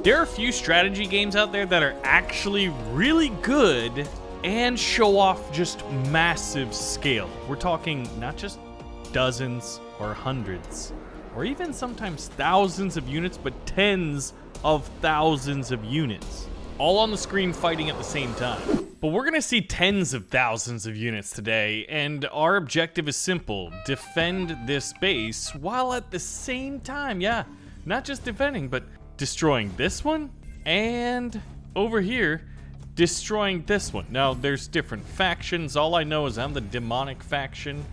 There are a few strategy games out there that are actually really good and show off just massive scale. We're talking not just dozens or hundreds, or even sometimes thousands of units, but tens of thousands of units, all on the screen fighting at the same time. But we're gonna see tens of thousands of units today, and our objective is simple: defend this base while at the same time, yeah, not just defending, but destroying this one, and over here, destroying this one. Now, there's different factions. All I know is I'm the demonic faction,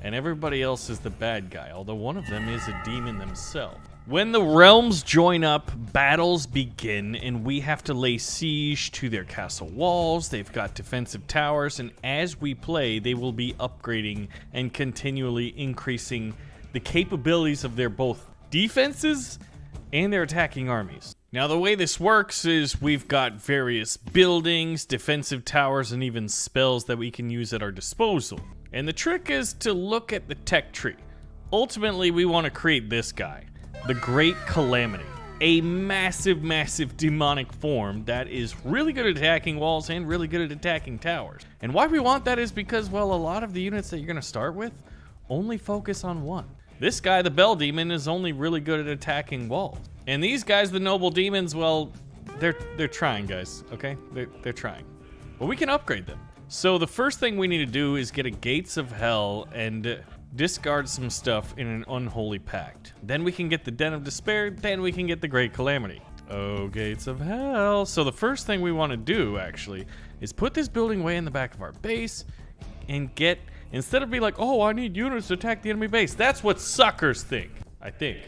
and everybody else is the bad guy, although one of them is a demon themselves. When the realms join up, battles begin, and we have to lay siege to their castle walls. They've got defensive towers, and as we play, they will be upgrading and continually increasing the capabilities of their both defenses and their attacking armies. Now, the way this works is we've got various buildings, defensive towers, and even spells that we can use at our disposal. And the trick is to look at the tech tree. Ultimately, we want to create this guy, the Great Calamity, a massive, massive demonic form that is really good at attacking walls and really good at attacking towers. And why we want that is because, well, a lot of the units that you're going to start with only focus on one. This guy, the Bell Demon, is only really good at attacking walls. And these guys, the Noble Demons, well, they're trying, guys, okay? They're trying. But we can upgrade them. So the first thing we need to do is get a Gates of Hell and discard some stuff in an Unholy Pact. Then we can get the Den of Despair, then we can get the Great Calamity. Oh, Gates of Hell. So the first thing we want to do, actually, is put this building way in the back of our base and get, instead of being like, oh, I need units to attack the enemy base. That's what suckers think, I think.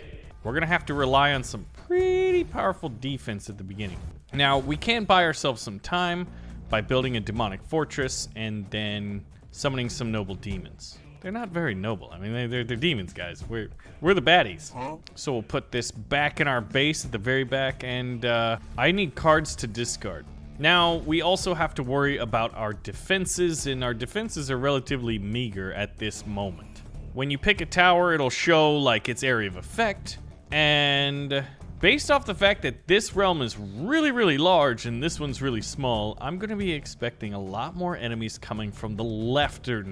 We're going to have to rely on some pretty powerful defense at the beginning. Now, we can buy ourselves some time by building a demonic fortress and then summoning some noble demons. They're not very noble. I mean, they're demons, guys. We're the baddies. So we'll put this back in our base at the very back, and I need cards to discard. Now, we also have to worry about our defenses, and our defenses are relatively meager at this moment. When you pick a tower, it'll show like its area of effect, and based off the fact that this realm is really, really large and this one's really small, I'm gonna be expecting a lot more enemies coming from the leftward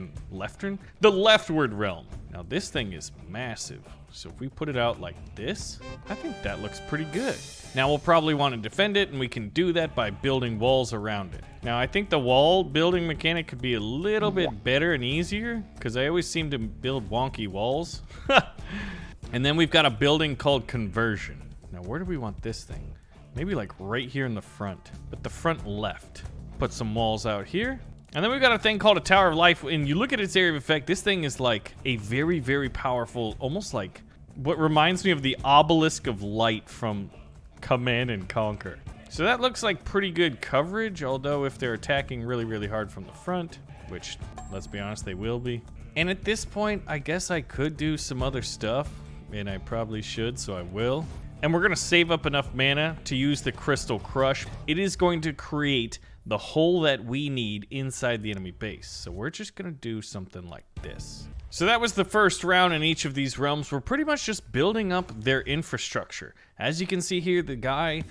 realm. Now this thing is massive, so if we put it out like this, I think that looks pretty good. Now we'll probably want to defend it, and we can do that by building walls around it. Now I think the wall building mechanic could be a little bit better and easier, because I always seem to build wonky walls. And then we've got a building called Conversion. Now, where do we want this thing? Maybe like right here in the front, but the front left. Put some walls out here. And then we've got a thing called a Tower of Life. And you look at its area of effect, this thing is like a very, very powerful, almost like what reminds me of the Obelisk of Light from Command and Conquer. So that looks like pretty good coverage, although if they're attacking really, really hard from the front, which, let's be honest, they will be. And at this point, I guess I could do some other stuff, and I probably should, so I will. And we're going to save up enough mana to use the Crystal Crush. It is going to create the hole that we need inside the enemy base. So we're just going to do something like this. So that was the first round in each of these realms. We're pretty much just building up their infrastructure. As you can see here, the guy,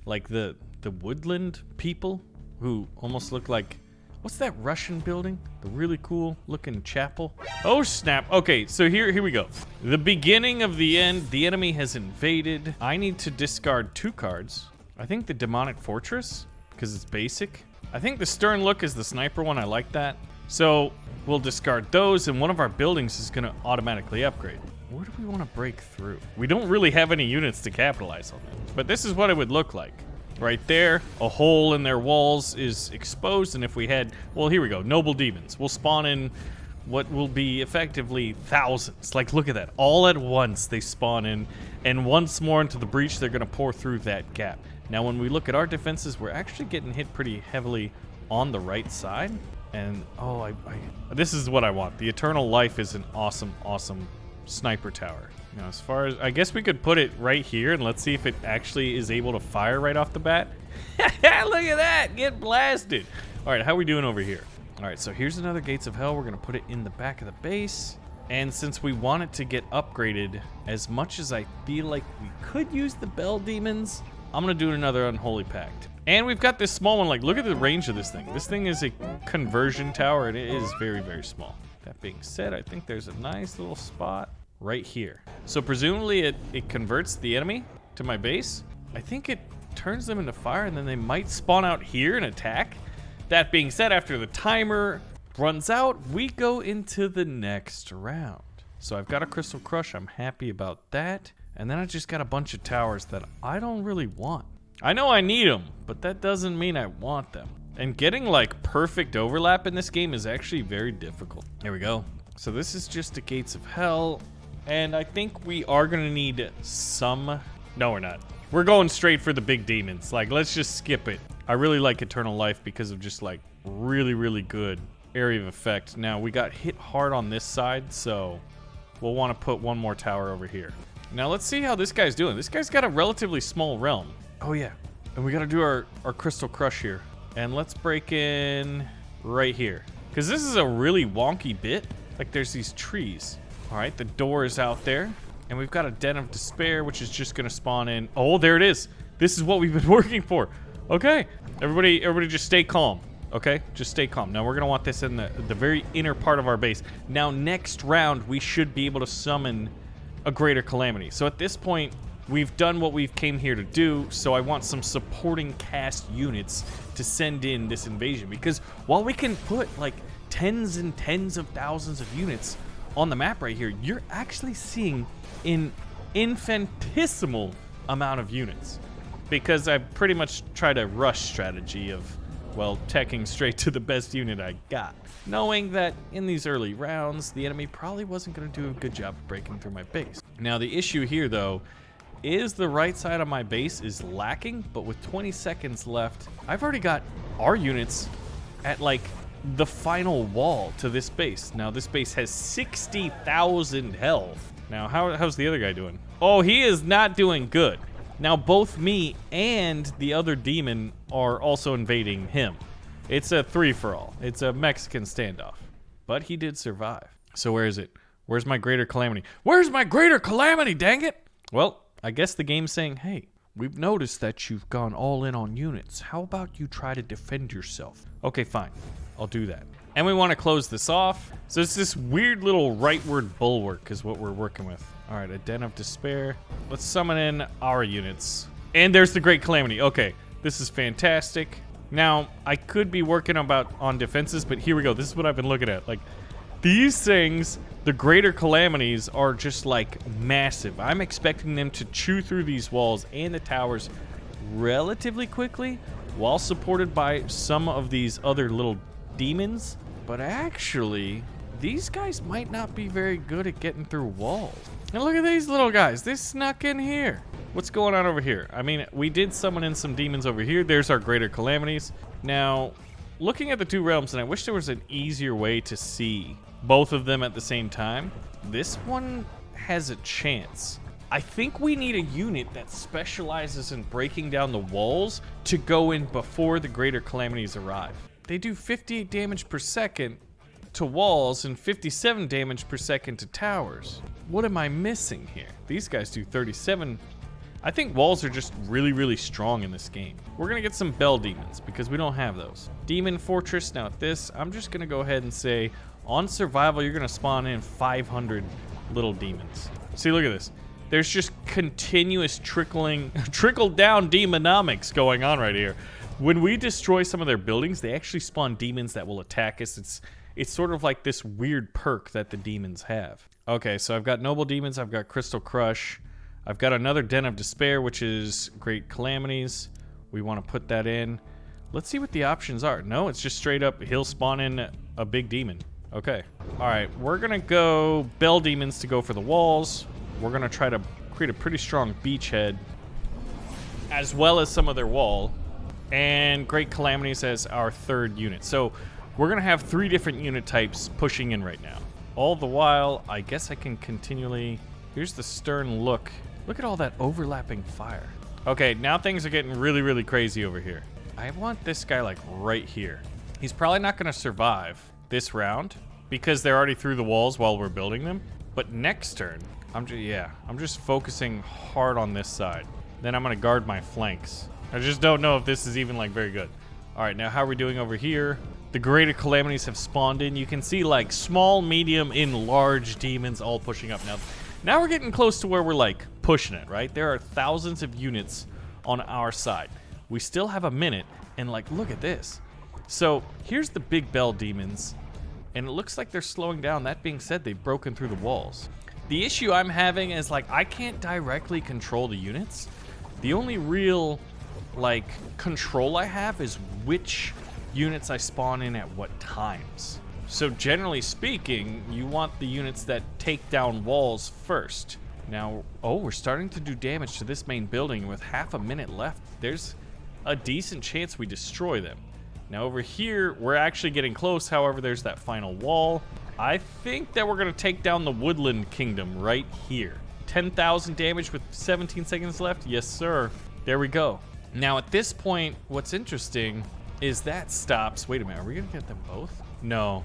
like the Woodland people, who almost look like, what's that Russian building? The really cool looking chapel. Oh snap. Okay, so here we go. The beginning of the end. The enemy has invaded. I need to discard 2 cards. I think the Demonic Fortress, because it's basic. I think the Stern Look is the sniper one. I like that. So we'll discard those, and one of our buildings is going to automatically upgrade. Where do we want to break through? We don't really have any units to capitalize on that. But this is what it would look like. Right there, a hole in their walls is exposed, and if we had, well, here we go, Noble Demons. We'll spawn in what will be effectively thousands. Like, look at that. All at once they spawn in, and once more into the breach, they're going to pour through that gap. Now, when we look at our defenses, we're actually getting hit pretty heavily on the right side. And, oh, this is what I want. The Eternal Life is an awesome, awesome sniper tower. You know, as far as, I guess we could put it right here, and let's see if it actually is able to fire right off the bat. Look at that, get blasted. All right, how are we doing over here? All right, so here's another Gates of Hell. We're gonna put it in the back of the base. And since we want it to get upgraded, as much as I feel like we could use the Bell Demons, I'm gonna do another Unholy Pact. And we've got this small one. Like, look at the range of this thing. This thing is a conversion tower, and it is very, very small. That being said, I think there's a nice little spot right here. So presumably it converts the enemy to my base. I think it turns them into fire, and then they might spawn out here and attack. That being said, after the timer runs out, we go into the next round. So I've got a Crystal Crush. I'm happy about that. And then I just got a bunch of towers that I don't really want. I know I need them, but that doesn't mean I want them. And getting like perfect overlap in this game is actually very difficult. Here we go. So this is just the Gates of Hell. And I think we are gonna need some... No, we're not. We're going straight for the big demons. Like, let's just skip it. I really like Eternal Life because of just like really, really good area of effect. Now, we got hit hard on this side, so we'll want to put one more tower over here. Now, let's see how this guy's doing. This guy's got a relatively small realm. Oh, yeah. And we got to do our Crystal Crush here. And let's break in right here. Because this is a really wonky bit. Like, there's these trees. All right, the door is out there. And we've got a Den of Despair, which is just going to spawn in. Oh, there it is. This is what we've been working for. Okay. Everybody just stay calm. Okay? Just stay calm. Now, we're going to want this in the very inner part of our base. Now, next round, we should be able to summon a Greater Calamity. So at this point, we've done what we've came here to do, so I want some supporting cast units to send in this invasion. Because while we can put, like, tens and tens of thousands of units on the map right here, you're actually seeing an infinitesimal amount of units. Because I pretty much tried a rush strategy of, well, teching straight to the best unit I got. Knowing that in these early rounds, the enemy probably wasn't going to do a good job of breaking through my base. Now, the issue here, though, is the right side of my base is lacking, but with 20 seconds left, I've already got our units at, like, the final wall to this base. Now, this base has 60,000 health. Now, how's the other guy doing? Oh, he is not doing good. Now, both me and the other demon are also invading him. It's a free-for-all. It's a Mexican standoff. But he did survive. So where is it? Where's my Greater Calamity? Where's my Greater Calamity, dang it? Well, I guess the game's saying, hey, we've noticed that you've gone all in on units. How about you try to defend yourself? Okay, fine. I'll do that. And we want to close this off. So it's this weird little rightward bulwark is what we're working with. All right, a Den of Despair. Let's summon in our units. And there's the Great Calamity. Okay, this is fantastic. Now, I could be working on defenses, but here we go. This is what I've been looking at. Like, these things, the Greater Calamities are just, like, massive. I'm expecting them to chew through these walls and the towers relatively quickly, while supported by some of these other little demons. But actually, these guys might not be very good at getting through walls. Now look at these little guys. They snuck in here. What's going on over here? I mean, we did summon in some demons over here. There's our Greater Calamities. Now, looking at the two realms, and I wish there was an easier way to see both of them at the same time. This one has a chance. I think we need a unit that specializes in breaking down the walls to go in before the Greater Calamities arrive. They do 58 damage per second to walls and 57 damage per second to towers. What am I missing here? These guys do 37. I think walls are just really, really strong in this game. We're gonna get some Bell Demons because we don't have those. Demon Fortress, now at this, I'm just gonna go ahead and say, on survival, you're gonna spawn in 500 little demons. See, look at this. There's just continuous trickle down demonomics going on right here. When we destroy some of their buildings, they actually spawn demons that will attack us. It's sort of like this weird perk that the demons have. Okay, so I've got Noble Demons, I've got Crystal Crush, I've got another Den of Despair, which is Great Calamities. We want to put that in. Let's see what the options are. No, it's just straight up, he'll spawn in a big demon. Okay. All right, we're going to go Bell Demons to go for the walls. We're going to try to create a pretty strong beachhead, as well as some of their wall. And Great Calamities as our third unit. So we're going to have 3 different unit types pushing in right now. All the while, I guess I can continually... Here's the stern look. Look at all that overlapping fire. Okay, now things are getting really, really crazy over here. I want this guy, like, right here. He's probably not going to survive this round because they're already through the walls while we're building them. But next turn, I'm just focusing hard on this side. Then I'm gonna guard my flanks. I just don't know if this is even like very good. All right, now how are we doing over here? The greater calamities have spawned in. You can see like small, medium, and large demons all pushing up. Now we're getting close to where we're like pushing it, right? There are thousands of units on our side. We still have a minute, and like, look at this. So here's the big bell demons, and it looks like they're slowing down. That being said, they've broken through the walls. The issue I'm having is like, I can't directly control the units. The only real like control I have is which units I spawn in at what times. So generally speaking, you want the units that take down walls first. Now, oh, we're starting to do damage to this main building. With half a minute left, there's a decent chance we destroy them. Now over here, we're actually getting close. However, there's that final wall. I think that we're gonna take down the Woodland Kingdom right here. 10,000 damage with 17 seconds left. Yes, sir. There we go. Now at this point, what's interesting is that stops. Wait a minute, are we gonna get them both? No,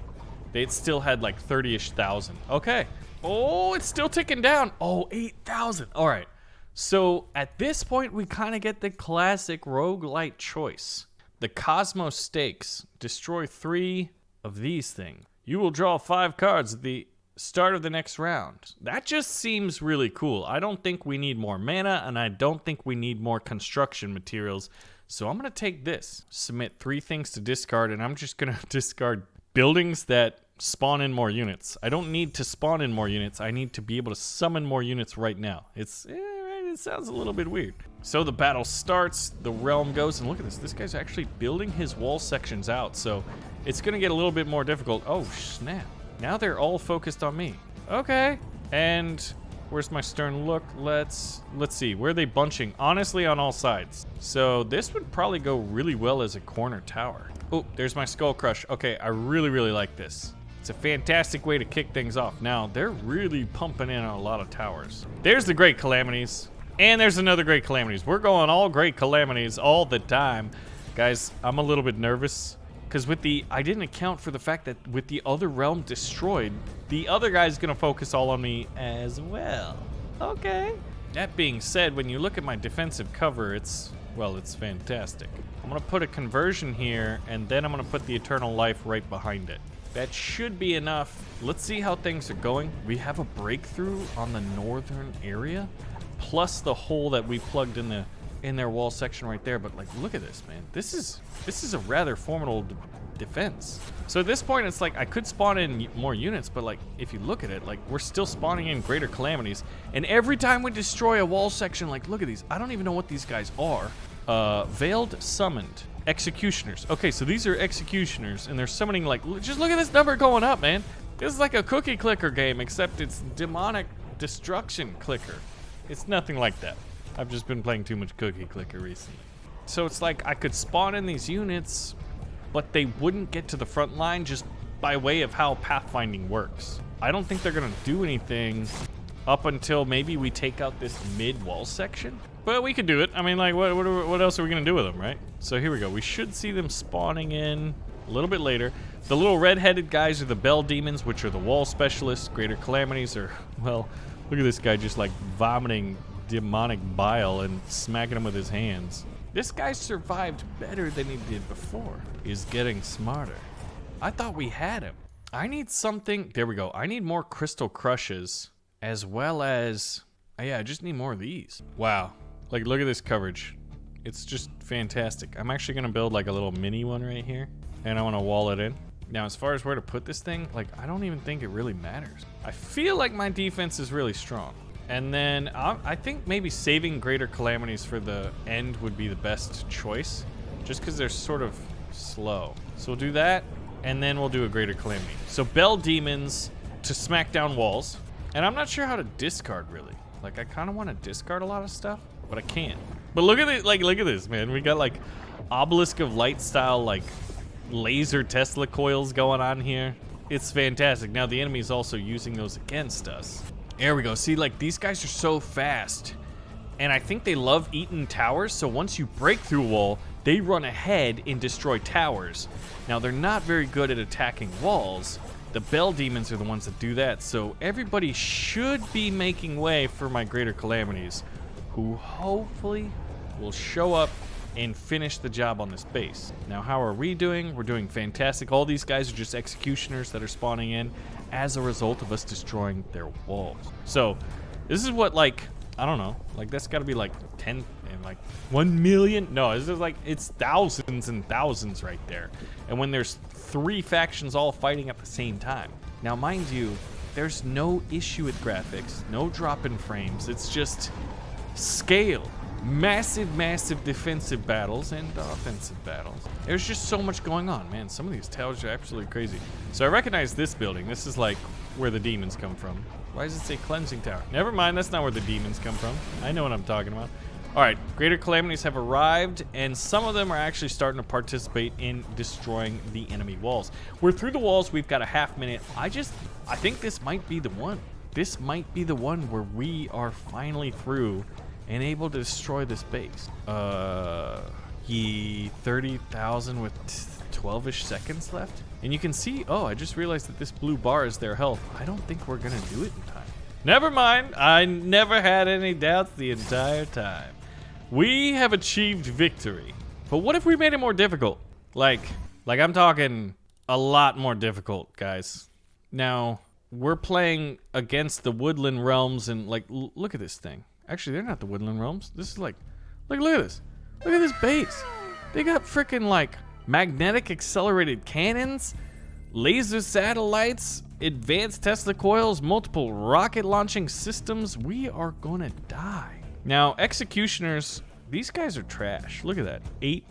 they still had like 30-ish thousand. Okay. Oh, it's still ticking down. Oh, 8,000. All right. So at this point, we kind of get the classic roguelite choice. The Cosmos Stakes. Destroy 3 of these things. You will draw 5 cards at the start of the next round. That just seems really cool. I don't think we need more mana, and I don't think we need more construction materials. So I'm going to take this. Submit 3 things to discard, and I'm just going to discard buildings that spawn in more units. I don't need to spawn in more units. I need to be able to summon more units right now. It sounds a little bit weird. So the battle starts, the realm goes, and look at this. This guy's actually building his wall sections out, so it's going to get a little bit more difficult. Oh, snap. Now they're all focused on me. Okay. And where's my stern look? Let's see. Where are they bunching? Honestly, on all sides. So this would probably go really well as a corner tower. Oh, there's my Skull Crush. Okay, I really, really like this. It's a fantastic way to kick things off. Now, they're really pumping in a lot of towers. There's the Great Calamities. And there's another Great Calamities. We're going all Great Calamities all the time. Guys, I'm a little bit nervous. Because I didn't account for the fact that with the other realm destroyed, the other guy's going to focus all on me as well. Okay. That being said, when you look at my defensive cover, it's fantastic. I'm going to put a conversion here, and then I'm going to put the Eternal Life right behind it. That should be enough. Let's see how things are going. We have a breakthrough on the northern area, plus the hole that we plugged in their wall section right there. But like, look at this, man. This is a rather formidable defense. So at this point, it's like I could spawn in more units, but like if you look at it, like we're still spawning in Greater Calamities, and every time we destroy a wall section, like look at these. I don't even know what these guys are. Veiled Summoned Executioners. Okay, so these are executioners, and they're summoning like, just look at this number going up, man. This is like a cookie clicker game, except it's demonic destruction clicker. It's nothing like that. I've just been playing too much cookie clicker recently. So it's like I could spawn in these units, but they wouldn't get to the front line just by way of how pathfinding works. I don't think they're gonna do anything up until maybe we take out this mid-wall section. But we could do it. I mean, like, what else are we gonna do with them, right? So here we go. We should see them spawning in a little bit later. The little red-headed guys are the Bell Demons, which are the wall specialists. Greater Calamities are, well, look at this guy just like vomiting demonic bile and smacking him with his hands. This guy survived better than he did before. He's getting smarter. I thought we had him. I need something. There we go. I need more Crystal Crushes, as well as, yeah, I just need more of these. Wow. Like, look at this coverage. It's just fantastic. I'm actually gonna build like a little mini one right here, and I wanna wall it in. Now, as far as where to put this thing, like, I don't even think it really matters. I feel like my defense is really strong. And then I think maybe saving Greater Calamities for the end would be the best choice, just because they're sort of slow. So we'll do that, and then we'll do a Greater Calamity. So Bell Demons to smack down walls. And I'm not sure how to discard, really. Like, I kind of want to discard a lot of stuff, but I can't. But look at it, like, look at this, man. We got, like, Obelisk of Light style, like, laser Tesla coils going on here. It's fantastic. Now, the enemy's also using those against us. There we go. See, like, these guys are so fast. And I think they love eating towers, so once you break through a wall, they run ahead and destroy towers. Now, they're not very good at attacking walls. The Bell Demons are the ones that do that, so everybody should be making way for my Greater Calamities. who hopefully will show up and finish the job on this base. Now, how are we doing? We're doing fantastic. All these guys are just executioners that are spawning in as a result of us destroying their walls. So this is what, like, I don't know, like that's got to be like 10 and like 1 million. No, this is like, it's thousands and thousands right there. And when there's 3 factions all fighting at the same time. Now, mind you, there's no issue with graphics, no drop in frames. It's just scale. Massive defensive battles and offensive battles. There's just so much going on, man. Some of these towers are absolutely crazy. So I recognize this building. This is like where the demons come from. Why does it say cleansing tower? Never mind, that's not where the demons come from. I know what I'm talking about. All right, greater calamities have arrived, and some of them are actually starting to participate in destroying the enemy walls. We're through the walls. We've got a half minute. I think this might be the one. This might be the one where we are finally through and able to destroy this base. 30,000 with 12-ish seconds left. And you can see, oh, I just realized that this blue bar is their health. I don't think we're gonna do it in time. Never mind, I never had any doubts the entire time. We have achieved victory. But what if we made it more difficult? Like I'm talking a lot more difficult, guys. Now, we're playing against the Woodland Realms and like, look at this thing. Actually, they're not the Woodland Realms. This is like, look at this. Look at this base. They got freaking like magnetic accelerated cannons, laser satellites, advanced Tesla coils, multiple rocket launching systems. We are gonna die. Now, executioners, these guys are trash. Look at that. 8.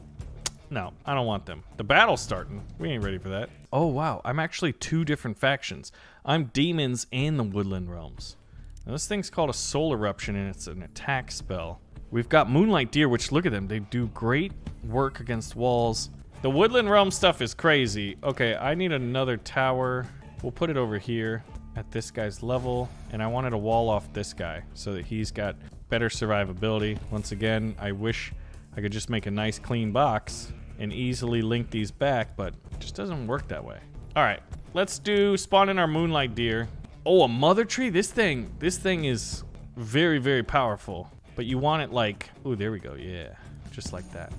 No, I don't want them. The battle's starting. We ain't ready for that. Oh, wow. I'm actually 2 different factions. I'm demons and the Woodland Realms. Now, this thing's called a soul eruption, and it's an attack spell. We've got Moonlight Deer, which, look at them. They do great work against walls. The Woodland Realm stuff is crazy. Okay, I need another tower. We'll put it over here at this guy's level, and I wanted to wall off this guy so that he's got better survivability. Once again, I wish I could just make a nice clean box and easily link these back, but it just doesn't work that way. All right, let's spawn in our Moonlight Deer. Oh, a mother tree? This thing is very powerful. But you want it like, oh, there we go. Yeah, just like that.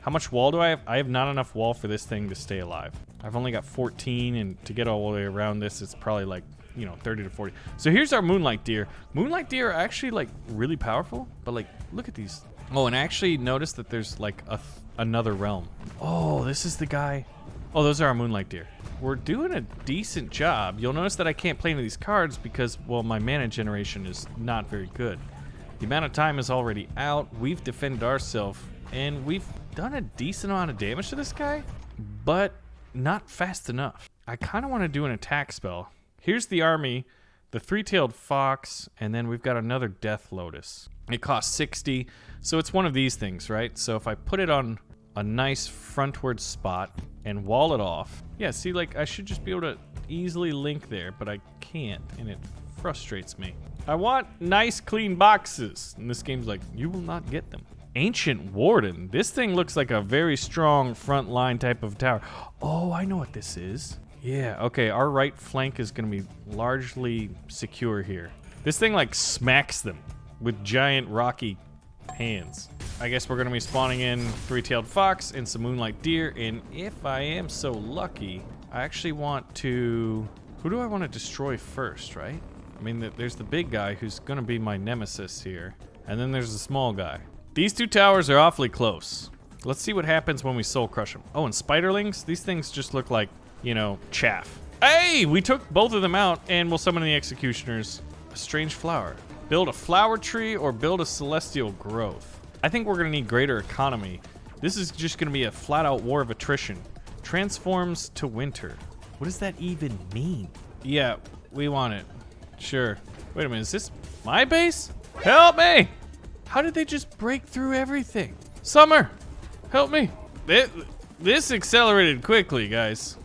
How much wall do I have? I have not enough wall for this thing to stay alive. I've only got 14, and to get all the way around this, it's probably like, 30 to 40. So here's our Moonlight Deer. Moonlight Deer are actually like really powerful, but like, look at these. Oh, and actually notice that there's like another realm. Oh, this is the guy. Oh, those are our Moonlight Deer. We're doing a decent job. You'll notice that I can't play any of these cards because, well, my mana generation is not very good. The amount of time is already out. We've defended ourselves, and we've done a decent amount of damage to this guy, but not fast enough. I kind of want to do an attack spell. Here's the army, the 3-tailed fox, and then we've got another Death Lotus. It costs 60, so it's one of these things, right? So if I put it on a nice frontward spot and wall it off. Yeah, see, like, I should just be able to easily link there, but I can't, and it frustrates me. I want nice, clean boxes. And this game's like, you will not get them. Ancient Warden. This thing looks like a very strong front line type of tower. Oh, I know what this is. Yeah, okay, our right flank is going to be largely secure here. This thing, like, smacks them with giant rocky hands. I guess we're going to be spawning in 3-tailed fox and some Moonlight Deer, and if I am so lucky, I actually want to... Who do I want to destroy first, right? I mean, there's the big guy who's going to be my nemesis here, and then there's the small guy. These 2 towers are awfully close. Let's see what happens when we soul crush them. Oh, and spiderlings? These things just look like, chaff. Hey, we took both of them out, and we'll summon the executioners. A strange flower. Build a flower tree or build a celestial growth. I think we're going to need greater economy. This is just going to be a flat-out war of attrition. Transforms to winter. What does that even mean? Yeah, we want it. Sure. Wait a minute, is this my base? Help me! How did they just break through everything? Summer, help me. This accelerated quickly, guys.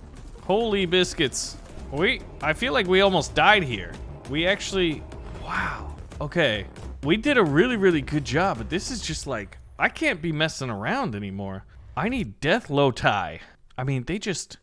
Holy biscuits. I feel like we almost died here. We actually, wow. Okay, we did a really good job, but this is just like, I can't be messing around anymore. I need death lotai. I mean, they just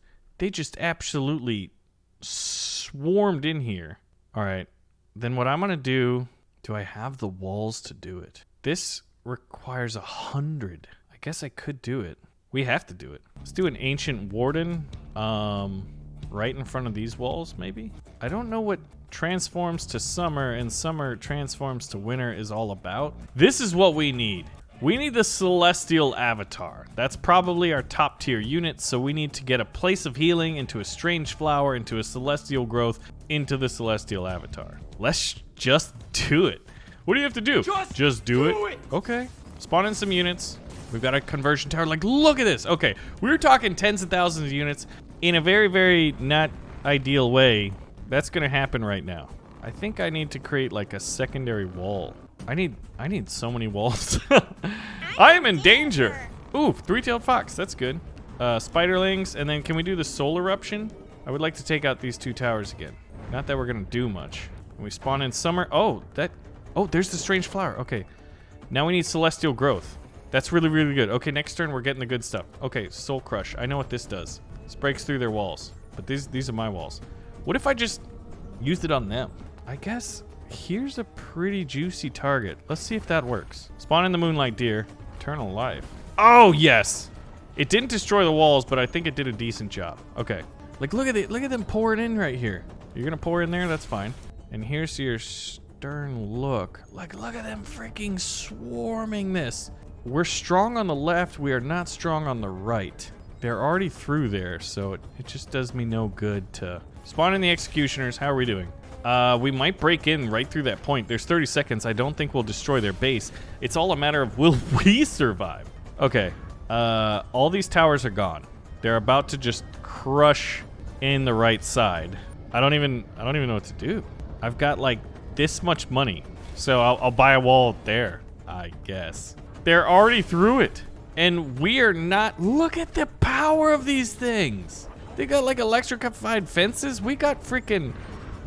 absolutely swarmed in here. All right, then what I'm gonna do I have the walls to do it? This requires 100. I guess I could do it. We have to do it. Let's do an ancient warden. Right in front of these walls, maybe? I don't know what transforms to summer and summer transforms to winter is all about. This is what we need. We need the Celestial Avatar. That's probably our top tier unit, so we need to get a Place of Healing into a Strange Flower, into a Celestial Growth, into the Celestial Avatar. Let's just do it. What do you have to do? Just do it. Okay. Spawn in some units. We've got a conversion tower. Like, look at this. Okay, we were talking tens of thousands of units in a very, very not ideal way. That's gonna happen right now. I think I need to create like a secondary wall. I need so many walls. I am in danger. Ooh, three-tailed fox. That's good. Spiderlings, and then can we do the soul eruption? I would like to take out these two towers again. Not that we're gonna do much. Can we spawn in summer? Oh, there's the strange flower. Okay, now we need celestial growth. That's really, really good. Okay, next turn we're getting the good stuff. Okay, soul crush. I know what this does. This breaks through their walls, but these are my walls. What if I just used it on them? I guess here's a pretty juicy target. Let's see if that works. Spawn in the moonlight deer. Eternal life. Oh, yes. It didn't destroy the walls, but I think it did a decent job. Okay. Like, look at it. Look at them pouring in right here. You're gonna pour in there? That's fine. And here's your stern look. Like, look at them freaking swarming this. We're strong on the left. We are not strong on the right. They're already through there, so it just does me no good to spawn in the executioners. How are we doing? We might break in right through that point. There's 30 seconds. I don't think we'll destroy their base. It's all a matter of will we survive? Okay. All these towers are gone. They're about to just crush in the right side. I don't even know what to do. I've got like this much money, so I'll buy a wall there, I guess. They're already through it, and we are not. Look at the power of these things. They got like electrified fences. We got freaking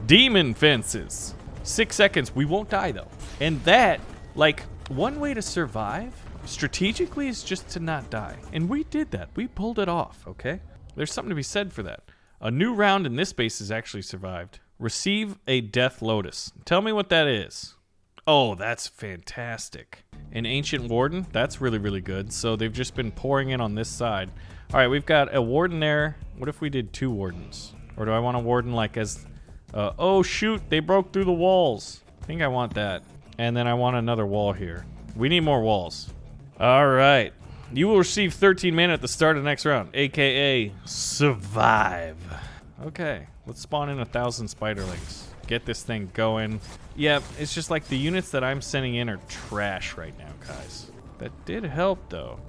demon fences. 6 seconds. We won't die though. And that, like, one way to survive strategically is just to not die. And we did that. We pulled it off, okay? There's something to be said for that. A new round in this base has actually survived. Receive a Death Lotus. Tell me what that is. Oh, that's fantastic. An Ancient Warden. That's really, really good. So they've just been pouring in on this side. All right, we've got a Warden there. What if we did 2 Wardens? Or do I want a Warden like as... oh, shoot. They broke through the walls. I think I want that. And then I want another wall here. We need more walls. All right. You will receive 13 mana at the start of the next round, a.k.a. survive. Okay, let's spawn in 1,000 spiderlings. Get this thing going. Yeah, it's just like the units that I'm sending in are trash right now, guys. That did help, though.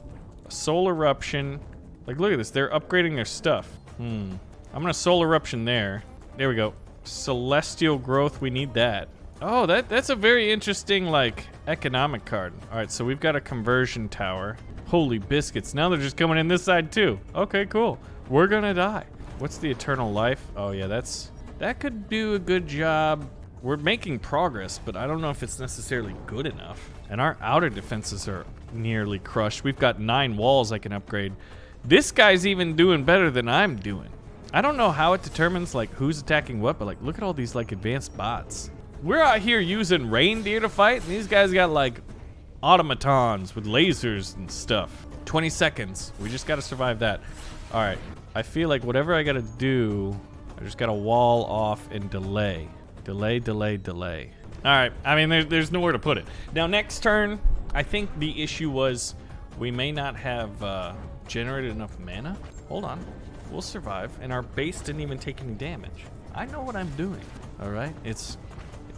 A soul eruption. Like, look at this. They're upgrading their stuff. I'm gonna soul eruption there. There we go. Celestial growth. We need that. Oh, that's a very interesting, like, economic card. All right, so we've got a conversion tower. Holy biscuits. Now they're just coming in this side, too. Okay, cool. We're gonna die. What's the eternal life? Oh, yeah, that could do a good job. We're making progress, but I don't know if it's necessarily good enough. And our outer defenses are nearly crushed. We've got 9 walls I can upgrade. This guy's even doing better than I'm doing. I don't know how it determines, like, who's attacking what, but, like, look at all these, like, advanced bots. We're out here using reindeer to fight, and these guys got, like, automatons with lasers and stuff. 20 seconds. We just got to survive that. All right. I feel like whatever I got to do, I just got to wall off and delay. Delay, delay, delay. All right. I mean, there's nowhere to put it. Now, next turn, I think the issue was we may not have generated enough mana. Hold on. We'll survive, and our base didn't even take any damage. I know what I'm doing. All right. It's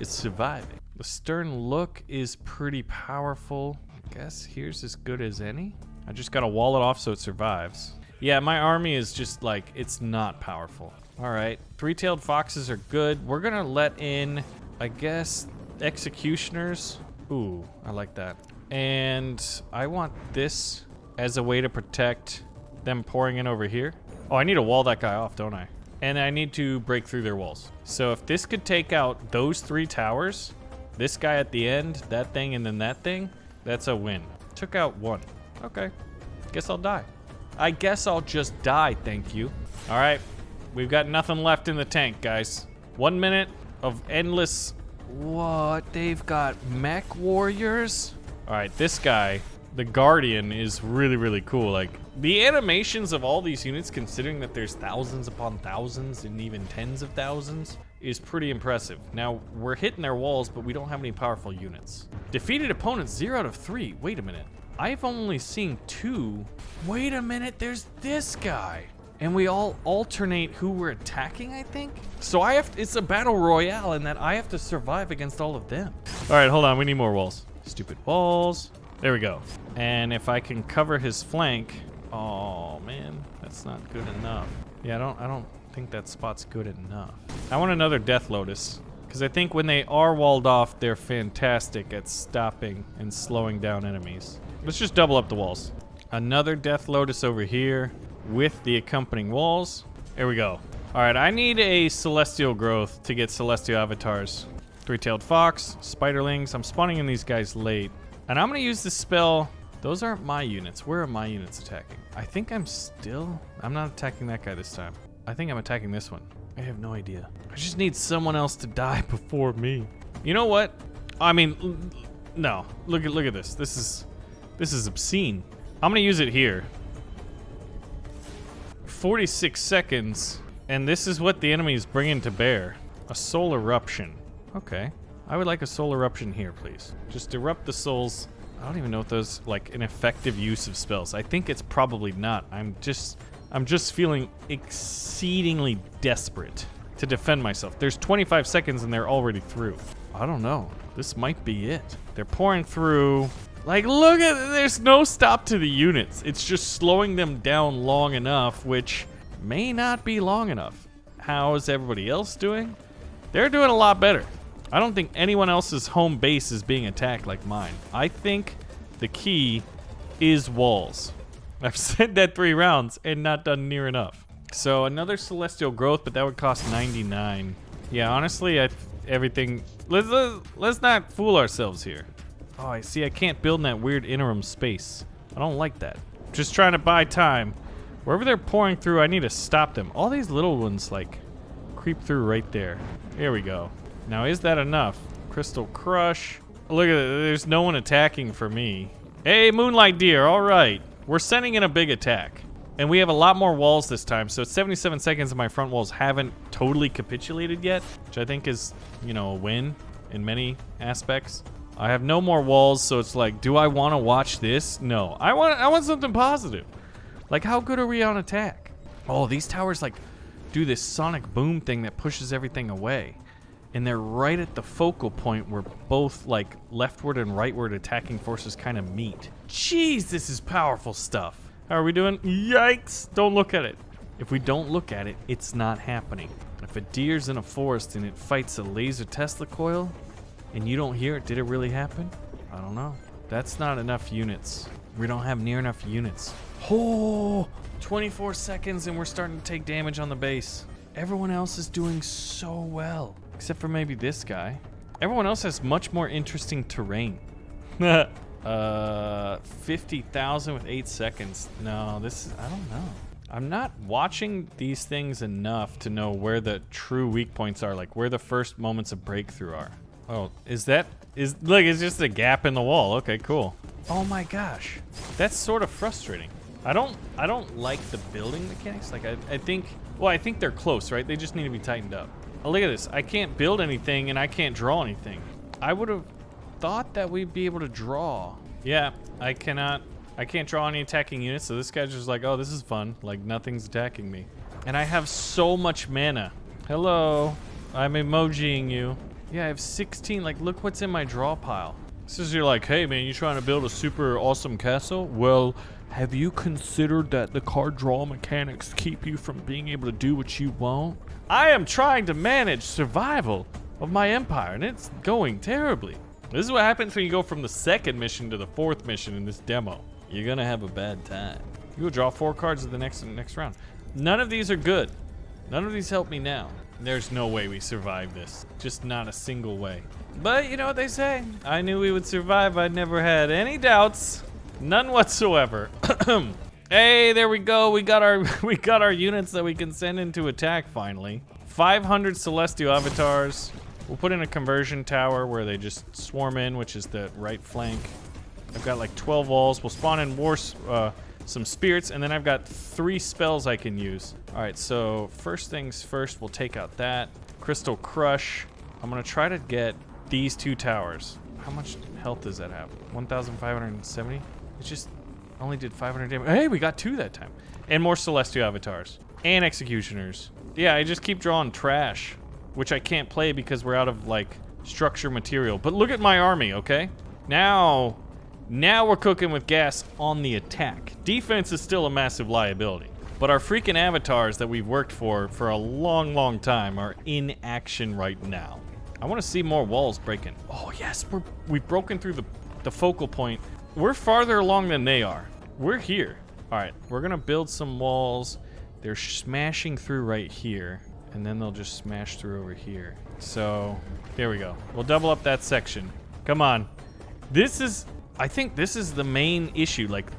surviving. The stern look is pretty powerful. I guess here's as good as any. I just gotta wall it off so it survives. Yeah, my army is just like, it's not powerful. All right, 3-tailed foxes are good. We're gonna let in, I guess, executioners. Ooh, I like that. And I want this as a way to protect them pouring in over here. Oh, I need to wall that guy off, don't I? And I need to break through their walls. So if this could take out those 3 towers, this guy at the end, that thing, and then that thing, that's a win. Took out 1. Okay, guess I'll die. I guess I'll just die, thank you. All right, we've got nothing left in the tank, guys. 1 minute of endless... What? They've got mech warriors? All right, this guy, the Guardian, is really, really cool. Like, the animations of all these units, considering that there's thousands upon thousands and even tens of thousands, is pretty impressive. Now, we're hitting their walls, but we don't have any powerful units. Defeated opponents, 0 out of 3. Wait a minute. I've only seen 2. Wait a minute, there's this guy. And we all alternate who we're attacking, I think? So it's a battle royale in that I have to survive against all of them. All right, hold on, we need more walls. Stupid walls. There we go. And if I can cover his flank, oh man, that's not good enough. Yeah, I don't think that spot's good enough. I want another Death Lotus, because I think when they are walled off, they're fantastic at stopping and slowing down enemies. Let's just double up the walls. Another Death Lotus over here with the accompanying walls. There we go. All right, I need a Celestial Growth to get Celestial Avatars. Three-tailed Fox, Spiderlings. I'm spawning in these guys late. And I'm gonna use this spell. Those aren't my units. Where are my units attacking? I think I'm not attacking that guy this time. I think I'm attacking this one. I have no idea. I just need someone else to die before me. You know what? I mean, no. Look at this. This is obscene. I'm gonna use it here. 46 seconds, and this is what the enemy is bringing to bear. A soul eruption. Okay. I would like a soul eruption here, please. Just erupt the souls. I don't even know if those like an effective use of spells. I think it's probably not. I'm just feeling exceedingly desperate to defend myself. There's 25 seconds and they're already through. I don't know. This might be it. They're pouring through. Like, look at, there's no stop to the units. It's just slowing them down long enough, which may not be long enough. How is everybody else doing? They're doing a lot better. I don't think anyone else's home base is being attacked like mine. I think the key is walls. I've said that 3 rounds and not done near enough. So another Celestial Growth, but that would cost 99. Yeah, honestly, everything. Let's not fool ourselves here. Oh, I see. I can't build in that weird interim space. I don't like that. Just trying to buy time. Wherever they're pouring through, I need to stop them. All these little ones like creep through right there. Here we go. Now, is that enough? Crystal Crush. Look at it. There's no one attacking for me. Hey, Moonlight Deer. All right. We're sending in a big attack. And we have a lot more walls this time. So it's 77 seconds and my front walls haven't totally capitulated yet, which I think is, you know, a win in many aspects. I have no more walls, so it's like, do I want to watch this? No. I want something positive. Like, how good are we on attack? Oh, these towers, like, do this sonic boom thing that pushes everything away. And they're right at the focal point where both, like, leftward and rightward attacking forces kind of meet. Jeez, this is powerful stuff. How are we doing? Yikes! Don't look at it. If we don't look at it, it's not happening. If a deer's in a forest and it fights a laser Tesla coil, and you don't hear it, did it really happen? I don't know. That's not enough units. We don't have near enough units. Oh, 24 seconds and we're starting to take damage on the base. Everyone else is doing so well, except for maybe this guy. Everyone else has much more interesting terrain. 50,000 with 8 seconds. No, I don't know. I'm not watching these things enough to know where the true weak points are, like where the first moments of breakthrough are. Oh, look, it's just a gap in the wall. Okay, cool. Oh my gosh. That's sort of frustrating. I don't like the building mechanics. Like I think they're close, right? They just need to be tightened up. Oh, look at this. I can't build anything and I can't draw anything. I would have thought that we'd be able to draw. Yeah, I can't draw any attacking units, so this guy's just like, oh, this is fun. Like nothing's attacking me. And I have so much mana. Hello. I'm emojiing you. Yeah, I have 16. Like, look what's in my draw pile. This is, you're like, hey man, you trying to build a super awesome castle? Well, have you considered that the card draw mechanics keep you from being able to do what you want? I am trying to manage survival of my empire, and it's going terribly. This is what happens when you go from the 2nd mission to the 4th mission in this demo. You're gonna have a bad time. You'll draw 4 cards in the next round. None of these are good. None of these help me now. There's no way we survive this. Just not a single way. But you know what they say. I knew we would survive. I never had any doubts. None whatsoever. Hey, there we go. We got our units that we can send into attack finally. 500 Celestial Avatars. We'll put in a conversion tower where they just swarm in, which is the right flank. I've got like 12 walls. We'll spawn in some spirits, and then I've got 3 spells I can use. All right, so first things first, we'll take out that. Crystal Crush. I'm gonna try to get these 2 towers. How much health does that have? 1,570? It just only did 500 damage. Hey, we got 2 that time. And more Celestial Avatars. And Executioners. Yeah, I just keep drawing trash, which I can't play because we're out of, like, structure material. But look at my army, okay? Now we're cooking with gas on the attack. Defense is still a massive liability. But our freaking avatars that we've worked for a long, long time are in action right now. I want to see more walls breaking. Oh, yes, we've broken through the focal point. We're farther along than they are. We're here. All right, we're going to build some walls. They're smashing through right here, and then they'll just smash through over here. So, there we go. We'll double up that section. Come on. I think this is the main issue. Like,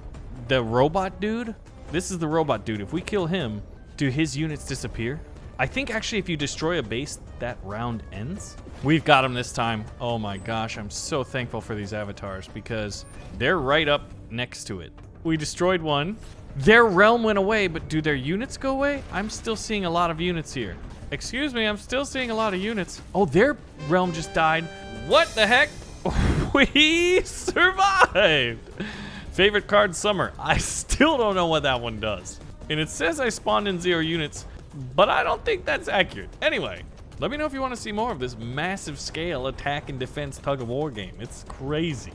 the robot dude, this is the robot dude. If we kill him, do his units disappear? I think actually if you destroy a base, that round ends. We've got him this time. Oh my gosh, I'm so thankful for these avatars because they're right up next to it. We destroyed one. Their realm went away, but do their units go away? I'm still seeing a lot of units here. Excuse me, I'm still seeing a lot of units. Oh, their realm just died. What the heck? We survived. Favorite card, Summer. I still don't know what that one does. And it says I spawned in 0 units, but I don't think that's accurate. Anyway, let me know if you want to see more of this massive scale attack and defense tug of war game. It's crazy.